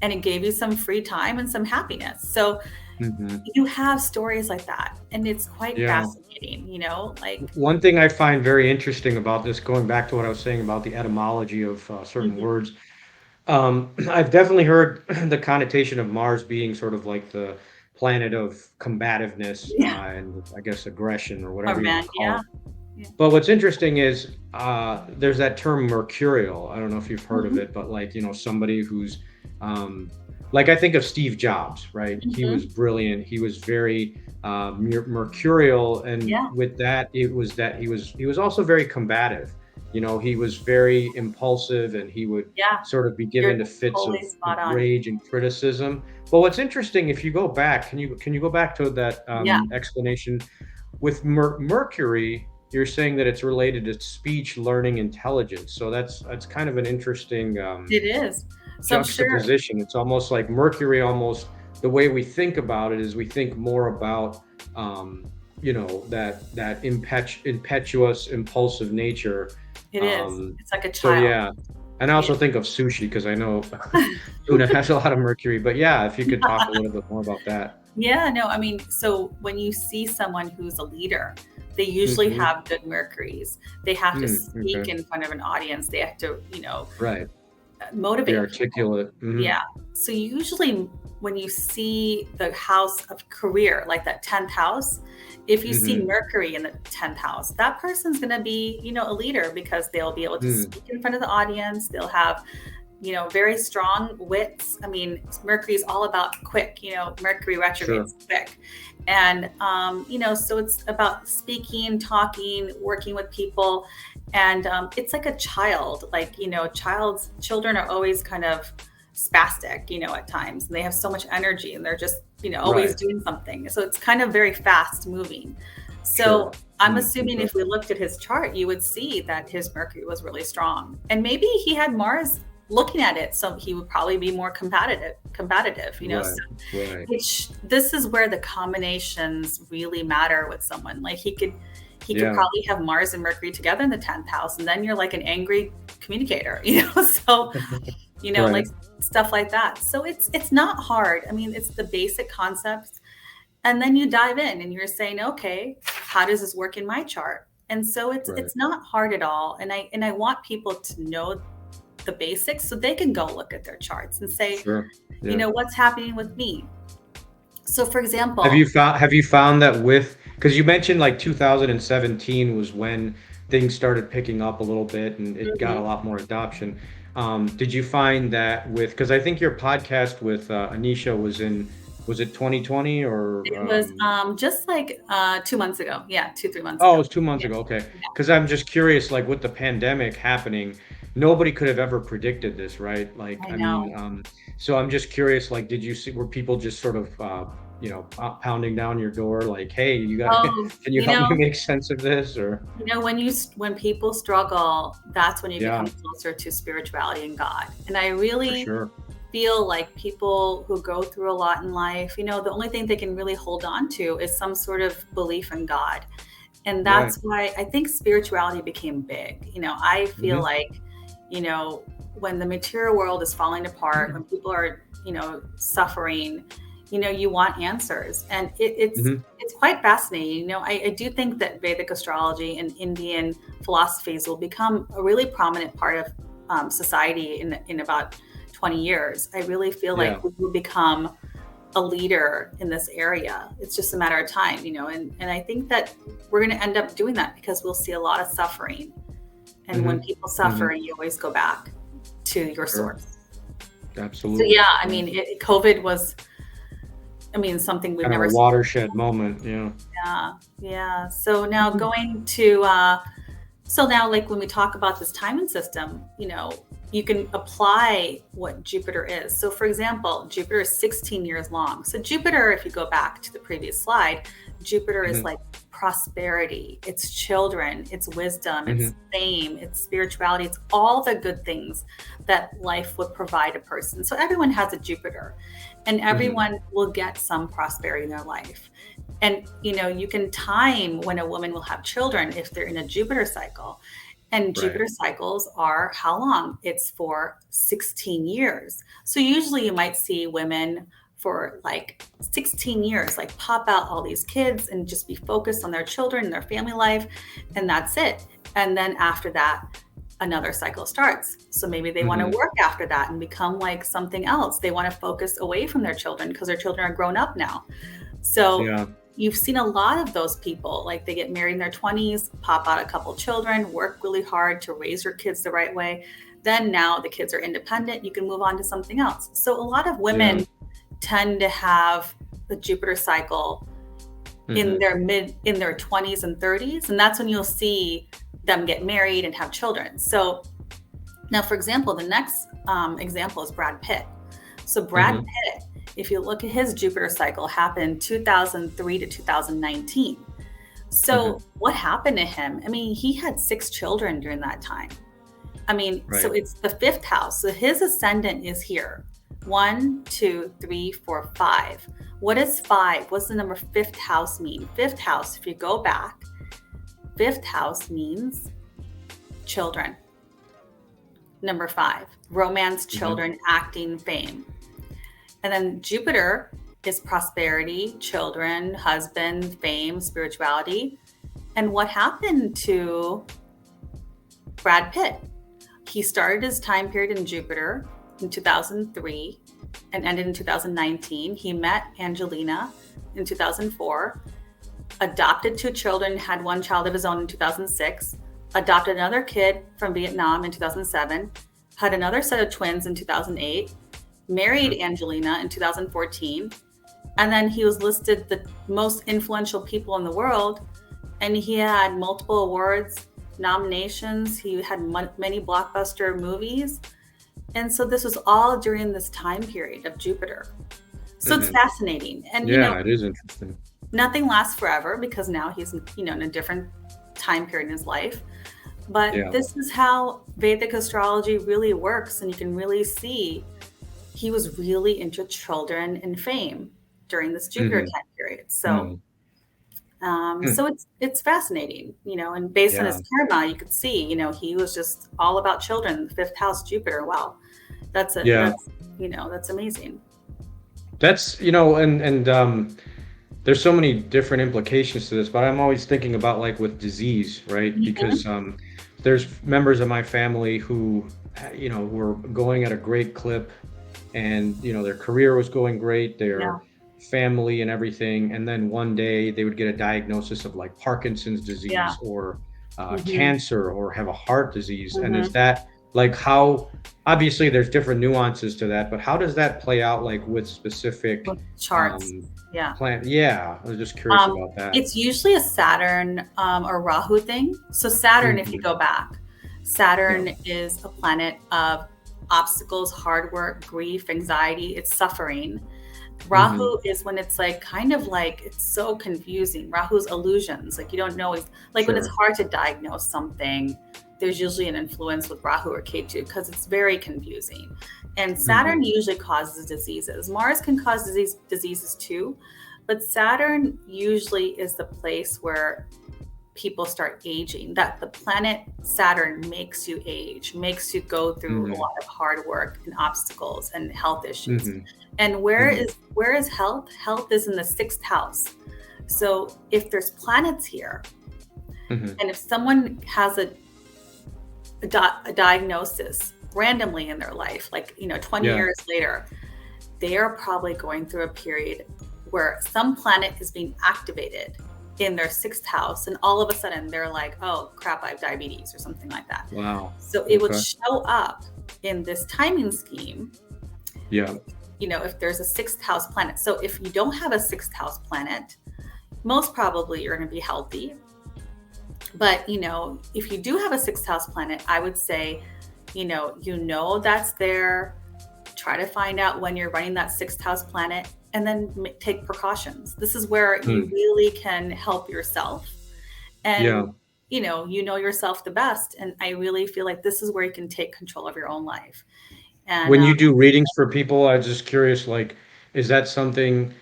and it gave you some free time and some happiness. So, Hmm. You have stories like that, and it's quite Yeah. fascinating, like, One thing I find very interesting about this, going back to what I was saying about the etymology of certain mhm. words, I've definitely heard the connotation of Mars being sort of like the planet of combativeness Yeah, and I guess aggression or or whatever you want man, to call yeah, it. yeah. But what's interesting is there's that term mercurial. I don't know if you've heard of Mhm, it, but like, somebody who's um, like I think of Steve Jobs, right? He was mhm. brilliant. He was very mercurial, and Yeah, with that, it was that he was also very combative. He was very impulsive, and he would yeah, sort of be you're given to fits totally of spot on. rage and criticism. But what's interesting, if you go back, can you go back to that Yeah, explanation with Mercury? You're saying that it's related to speech, learning, intelligence. So that's kind of an interesting it is. So I'm sure. juxtaposition. It's almost like Mercury. Almost the way we think about it is we think more about that impetuous, impulsive nature. It is. Um, It's like a so child. yeah, and I Yeah. also think of sushi because I know tuna has a lot of mercury. But yeah, if you could talk a little bit more about that. Yeah, no, I mean, so when you see someone who's a leader, they usually Hmm. have good Mercuries. They have to speak Okay. in front of an audience. They have to, Right. Be motivate people. articulate. Hmm. Yeah. So usually when you see the house of career, like that 10th house, if you see Hmm. Mercury in the 10th house, that person's going to be, a leader because they'll be able to Mm. speak in front of the audience. They'll have, very strong wits. I mean, Mercury is all about quick, Mercury Sure. retrograde's quick. And, so it's about speaking, talking, working with people. And it's like a child, like, children are always kind of spastic, at times, and they have so much energy and they're just, always Right. doing something. So it's kind of very fast moving. So Sure. I'm Mm. assuming if we Okay. looked at his chart, you would see that his Mercury was really strong. And maybe he had Mars looking at it, so he would probably be more combative, Right. so Right. which this is where the combinations really matter with someone. Like he could Yeah. probably have Mars and Mercury together in the 10th house, and then you're like an angry communicator, so like Right. stuff like that. So it's not hard. I mean, it's the basic concepts, and then you dive in and you're saying, okay, how does this work in my chart? And so it's Right. it's not hard at all. And I want people to know the basics so they can go look at their charts and say, Sure. Yeah. what's happening with me. So for Have you example, found have you found that with because you mentioned like 2017 was when things started picking up a little bit and it got a mhm, lot more adoption. Did you find that with because I think your podcast with Anisha was it 2020 or it was just like 2 months ago. Yeah, 2, 3 months oh, it ago. was 2 months Yeah, ago. Okay. yeah. Because I'm just curious, like with the pandemic happening, nobody could have ever predicted this, right? Like, I I know. mean, so I'm just curious, like, did you see, were people just sort of, pounding down your door, like, hey, you got, Oh, can you help me make sense of this? Or, when people struggle, that's when you yeah, become closer to spirituality and God. And I for really sure. feel like people who go through a lot in life, the only thing they can really hold on to is some sort of belief in God. And Right. that's why I think spirituality became big. I feel Hmm. like, you know, when the material world is falling apart, when people are, suffering, you want answers. And Hmm. it's quite fascinating. I do think that Vedic astrology and Indian philosophies will become a really prominent part of society in about 20 years. I really feel Yeah. like we will become a leader in this area. It's just a matter of time, and I think that we're going to end up doing that because we'll see a lot of suffering. And when Hmm. people Hmm. suffer, you always go back to your Sure. source. So Absolutely. yeah, I Yeah. mean, COVID was, something we've Kind of a never seen. watershed moment. Yeah. Yeah, yeah. So now Mhm. going to so now, like when we talk about this timing system, you can apply what Jupiter is. So for example, Jupiter is 16 years long. So Jupiter, if you go back to the previous slide, Jupiter is Hmm. like prosperity, it's children, it's wisdom, it's Hmm. fame, it's spirituality, it's all the good things that life would provide a person. So everyone has a Jupiter, and Hmm. everyone will get some prosperity in their life. And you can time when a woman will have children if they're in a Jupiter cycle. And Right. Jupiter cycles are how long? It's for 16 years. So usually you might see women for like 16 years, like pop out all these kids and just be focused on their children and their family life, and that's it. And then after that, another cycle starts. So maybe they want to Hmm. work after that and become like something else. They want to focus away from their children because their children are grown up now. So Yeah. you've seen a lot of those people, like they get married in their 20s, pop out a couple children, work really hard to raise your kids the right way. Then now the kids are independent, you can move on to something else. So a lot of Yeah. women tend to have the Jupiter cycle in Hmm. their 20s and 30s, and that's when you'll see them get married and have children. So now, for example, the next example is Brad Pitt. So Brad Hmm. Pitt, if you look at his Jupiter cycle, happened 2003 to 2019. Hmm. So what happened to him? I mean, he had 6 children during that time. I mean, so Right. it's the fifth house. So his ascendant is here. 1, 2, 3, 4, 5. What is 5? What's the number fifth house mean? Fifth house, if you go back, fifth house means children. Number 5, romance, Hmm. children, acting, fame. And then Jupiter is prosperity, children, husband, fame, spirituality. And what happened to Brad Pitt? He started his time period in Jupiter in 2003 and ended in 2019. He met Angelina in 2004, adopted 2 children, had 1 child of his own in 2006, adopted another kid from Vietnam in 2007, had another set of twins in 2008, married Angelina in 2014, and then he was listed the most influential people in the world, and he had multiple awards, nominations. He had many blockbuster movies, and so this was all during this time period of Jupiter. So it's Hmm. fascinating, and Yeah, it is interesting. nothing lasts forever because now he's in a different time period in his life. But Yeah. this is how Vedic astrology really works, and you can really see he was really into children and fame during this Jupiter Hmm. time period. So, Mm. so it's fascinating, and based on Yeah. his karma, you could see, he was just all about children. The fifth house, Jupiter. Wow, Yeah. that's amazing. That's, there's so many different implications to this, but I'm always thinking about like with disease, right? Hmm. Because there's members of my family who, were going at a great clip, and their career was going great, their Yeah. family and everything, and then one day they would get a diagnosis of like Parkinson's Yeah. disease or Hmm. cancer or have a heart disease. And is Hmm. that like how? Obviously, there's different nuances to that, but how does that play out like with specific With charts. um, Yeah. plant? Yeah, I was just curious Um, about that. it's usually a Saturn or Rahu thing. So, Saturn, if you Hmm. go back, Yeah. Saturn is a planet of obstacles, hard work, grief, anxiety, it's suffering. Hmm. Rahu is when it's like kind of like it's so confusing. Rahu's illusions, like you don't know, like when it's Sure. hard to diagnose something, there's usually an influence with Rahu or Ketu because it's very confusing. And Saturn Hmm. usually causes diseases. Mars can cause diseases too, but Saturn usually is the place where people start aging, that the planet Saturn makes you age, makes you go through a Hmm. lot of hard work and obstacles and health issues. Hmm. And where Hmm. is health? Health is in the 6th house. So if there's planets here, Hmm. and if someone has a diagnosis randomly in their life, like 20 Yeah. years later, they are probably going through a period where some planet is being activated in their 6th house, and all of a sudden they're like, oh crap, I have diabetes or something like that. Wow. So it would Okay. show up in this timing scheme, Yeah. if there's a 6th house planet. So if you don't have a 6th house planet, most probably you're going to be healthy. But if you do have a 6th house planet, I would say, that's there. Try to find out when you're running that 6th house planet, and then take precautions. This is where you Hmm. really can help yourself, Yeah. and yourself the best. And I really feel like this is where you can take control of your own life. And When you do readings for people, I was just curious, like, is that something?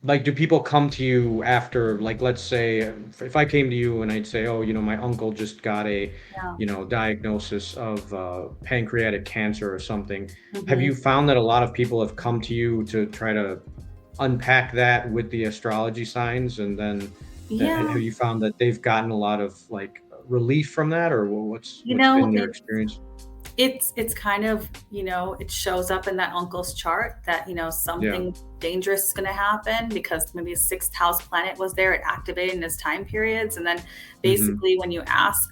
like, do people come to you after, like, let's say, if I came to you and I'd say, oh, my uncle just got a, Yeah. diagnosis of pancreatic cancer or something. Have Hmm. you found that a lot of people have come to you to try to unpack that with the astrology signs, and then Yeah. have you found that they've gotten a lot of like relief from that, or You what's know, been your experience? it's kind of, it shows up in that uncle's chart that, Yeah. something dangerous is going to happen because maybe a sixth house planet was there. It activated in his time periods. And then Hmm. basically when you ask,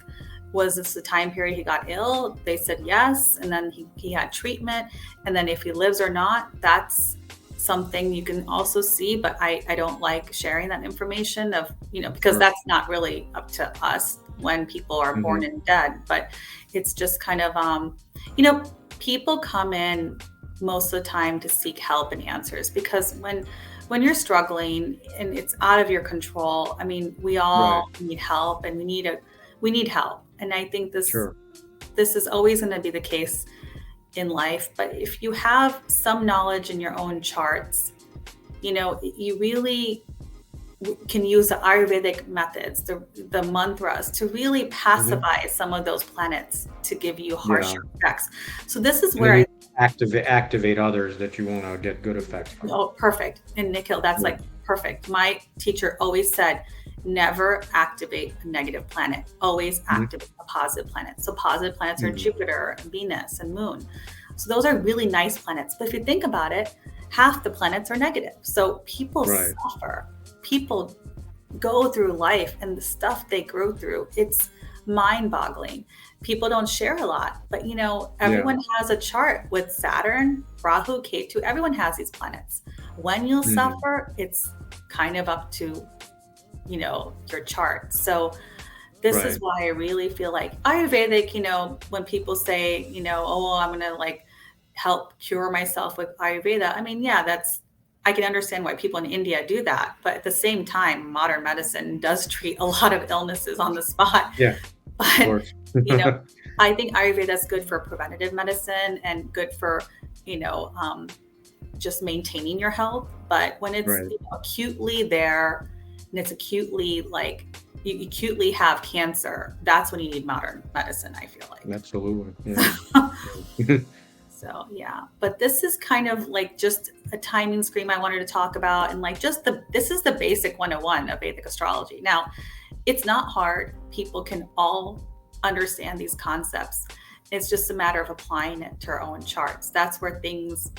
was this the time period he got ill? They said yes. And then he had treatment. And then if he lives or not, that's something you can also see. But I don't like sharing that information of, because Sure. that's not really up to us when people are born Hmm. and dead. But it's just kind of, you know, people come in most of the time to seek help and answers because when you're struggling and it's out of your control, I mean, we Right. all need help and we need help. And I think Sure. this is always going to be the case in life. But if you have some knowledge in your own charts, you really can use the Ayurvedic methods, the mantras to really Hmm. pacify some of those planets to give you Yeah. harsher effects. So this is And then where you activate others that you want to get good effects from. oh, perfect. And Nikhil, that's Yeah. like perfect. My teacher always said, never activate a negative planet, always Hmm. activate a positive planet. So positive planets are Hmm. Jupiter, Venus, and Moon. So those are really nice planets. But if you think about it, half the planets are negative. So people Right. suffer. People go through life and the stuff they go through, it's mind-boggling. People don't share a lot, but Yeah. everyone has a chart with Saturn, Rahu, Ketu. Everyone has these planets. When you'll Hmm. suffer, it's kind of up to your chart. So this is Right. why I really feel like Ayurvedic, when people say, oh, I'm going to like help cure myself with Ayurveda. I mean, yeah, I can understand why people in India do that. But at the same time, modern medicine does treat a lot of illnesses on the spot. Yeah. Of But, course. you know, I think Ayurveda is good for preventative medicine and good for, you know, um, just maintaining your health. But when it's Right. acutely there and it's acutely like you acutely have cancer, that's when you need modern medicine, I feel like. Absolutely. Yeah. So yeah, but this is kind of like just a timing scream I wanted to talk about, and like just this is the basic 101 of Vedic astrology. Now, it's not hard. People can all understand these concepts. It's just a matter of applying it to our own charts. That's where things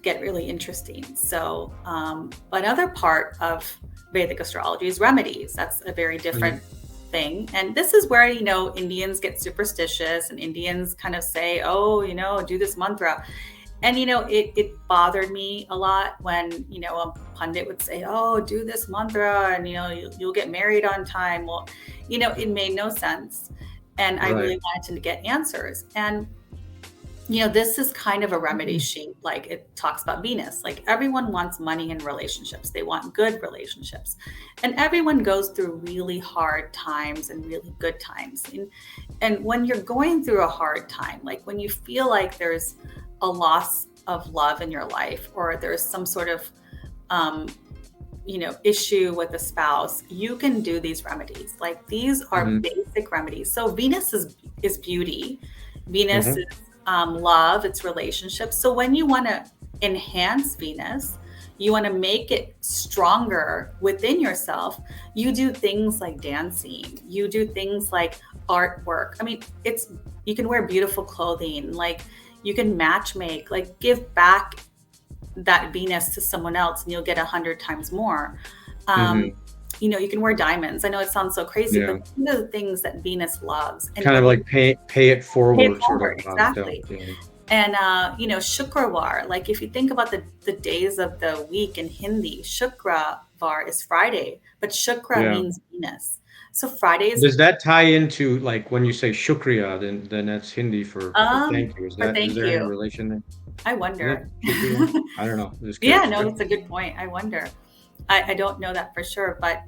get really interesting. So, another part of Vedic astrology is remedies. That's a very Mhm. different thing. And this is where, Indians get superstitious and Indians kind of say, oh, do this mantra. And, it bothered me a lot when, a pundit would say, oh, do this mantra and, you'll get married on time. Well, it made no sense. And I Right. really wanted to get answers. And this is kind of a remedy Mhm. sheet. Like it talks about Venus. Like everyone wants money and relationships. They want good relationships. And everyone goes through really hard times and really good times. And when you're going through a hard time, like when you feel like there's a loss of love in your life or there's some sort of um, issue with a spouse, you can do these remedies. Like these are Mhm. basic remedies. So Venus is beauty. Venus Mhm. is love, it's relationships. So when you want to enhance Venus, you want to make it stronger within yourself, you do things like dancing, you do things like artwork. I mean, you can wear beautiful clothing, like you can match make, like give back that Venus to someone else and you'll get 100 times more. Um, Mhm. you can wear diamonds. I know it sounds so crazy, Yeah. but these are the things that Venus loves. And Kind of when you like pay it pay it forward sort of forward, exactly. yeah. And Shukrawar, like if you think about the days of the week in Hindi, Shukrawar is Friday, but Shukra Yeah. means Venus. So Fridays, Does that tie into, like, when you say shukriya, then that's Hindi for thank you. for Is thank there any you. relation there? I Is it wonder. shukriya? I don't know. Just Yeah, curious. no, Okay. that's a good point. I wonder. I don't know that for sure, but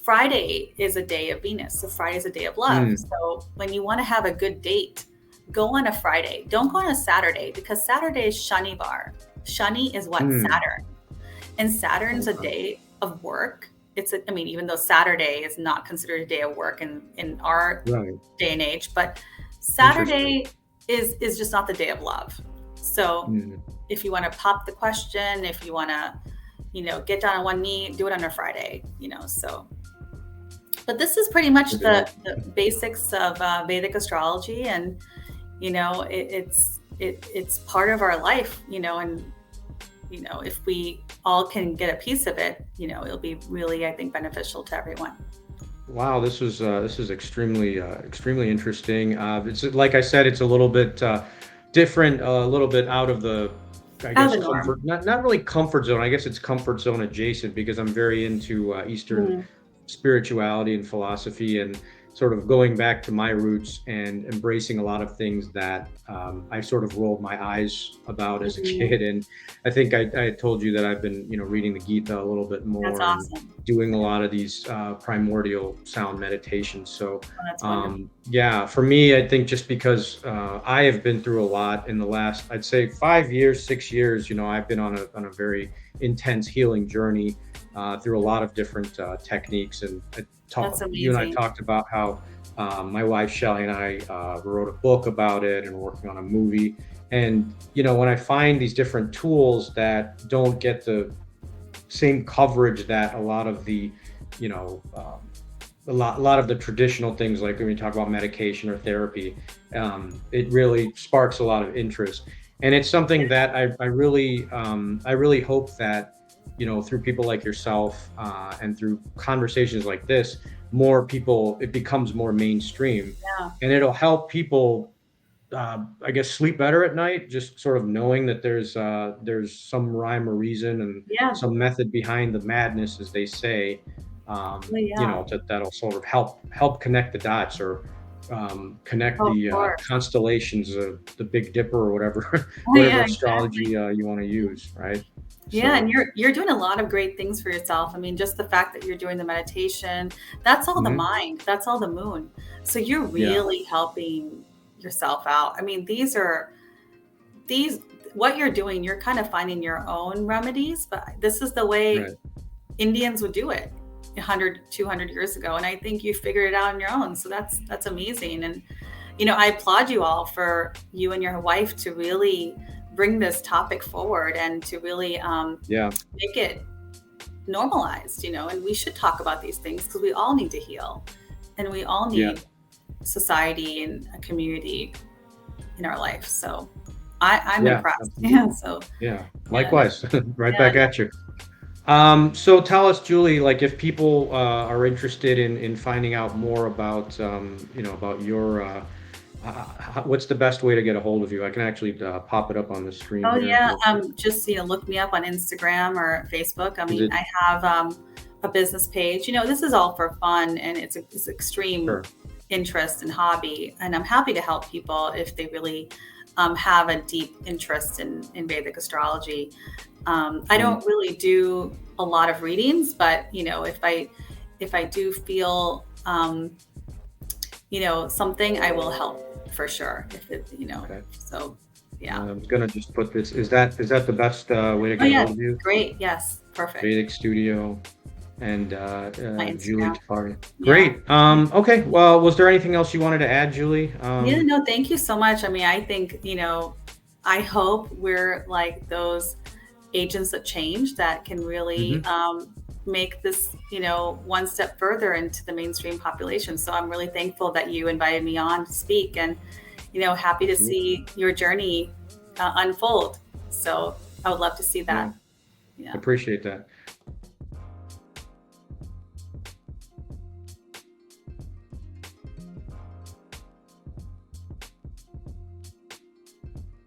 Friday is a day of Venus. So Friday is a day of love. Mm. So when you want to have a good date, go on a Friday. Don't go on a Saturday because Saturday is Shanivar. Shani is what? Mm. Saturn. And Saturn's a Okay. day of work. I mean, even though Saturday is not considered a day of work in our Right. day and age, but Interesting. Saturday is just not the day of love. So Mm. if you want to pop the question, if you want to, get down on one knee, do it on a Friday, so. But this is pretty much Good to know. the basics of Vedic astrology, and it's part of our life, and if we all can get a piece of it, it'll be really, I think, beneficial to everyone. Wow, this is extremely interesting. It's like I said, it's a little bit different, a little bit out of the, I Out of guess, the norm. not really comfort zone. I guess it's comfort zone adjacent because I'm very into Eastern Mm. spirituality and philosophy, and sort of going back to my roots and embracing a lot of things that I sort of rolled my eyes about as a Mhm. kid. And I think I told you that I've been, reading the Gita a little bit That's more and awesome. doing a lot of these primordial sound meditations. So, Oh, that's wonderful. yeah, for me, I think just because I have been through a lot in the last, I'd say 5 years, 6 years, I've been on a very intense healing journey through a lot of different techniques. And That's you and I amazing. talked about how my wife Shelly and I wrote a book about it and working on a movie. And when I find these different tools that don't get the same coverage that a lot of the, you know, a lot of the traditional things, like when we talk about medication or therapy, it really sparks a lot of interest. And it's something that I really hope that, through people like yourself and through conversations like this, more people, it becomes more mainstream, Yeah. and it'll help people, I guess, sleep better at night, just sort of knowing that there's some rhyme or reason and Yeah. some method behind the madness, as they say. Oh, yeah. That'll sort of help connect the dots, or connect Oh, of the course. constellations, of the Big Dipper, or whatever Oh, whatever yeah, astrology exactly. you want to use, right? Yeah, and So, you're doing a lot of great things for yourself. I mean, just the fact that you're doing the meditation, that's all the mhm, mind, that's all the moon. So you're yeah, really helping yourself out. I mean, these what you're doing, you're kind of finding your own remedies, but this is the way right, Indians would do it 100, 200 years ago. And I think you figured it out on your own. So that's amazing. And I applaud you all for you and your wife to really bring this topic forward and to really yeah, make it normalized, and we should talk about these things because we all need to heal and we all yeah, need society and a community in our life. So I'm yeah, impressed. Yeah. absolutely, So, yeah. yeah, no, Likewise, right yeah, back no. at you. So tell us, Julie, like, if people are interested in finding out more about, about your, what's the best way to get a hold of you? I can actually pop it up on the screen Oh, here yeah. real quick. Just, look me up on Instagram or Facebook. I Is mean, it? I have a business page. This is all for fun and it's extreme Sure. interest and hobby. And I'm happy to help people if they really have a deep interest in Vedic astrology. I Mm, don't really do a lot of readings, but if I do feel something, I will help for sure. If it, okay. so yeah. I'm gonna just put this. Is that the best way to Oh get a yeah, hold of you? great. Yes, perfect. Vedic Studio and My Julie Instagram. Taparia. Yeah. Great. Okay. Well, was there anything else you wanted to add, Julie? Yeah, no, thank you so much. I mean, I think, I hope we're like those agents of change that can really Mhm. make this, one step further into the mainstream population. So I'm really thankful that you invited me on to speak, and, happy to Absolutely. see your journey unfold. So I would love to see Yeah. that. Yeah. Appreciate that.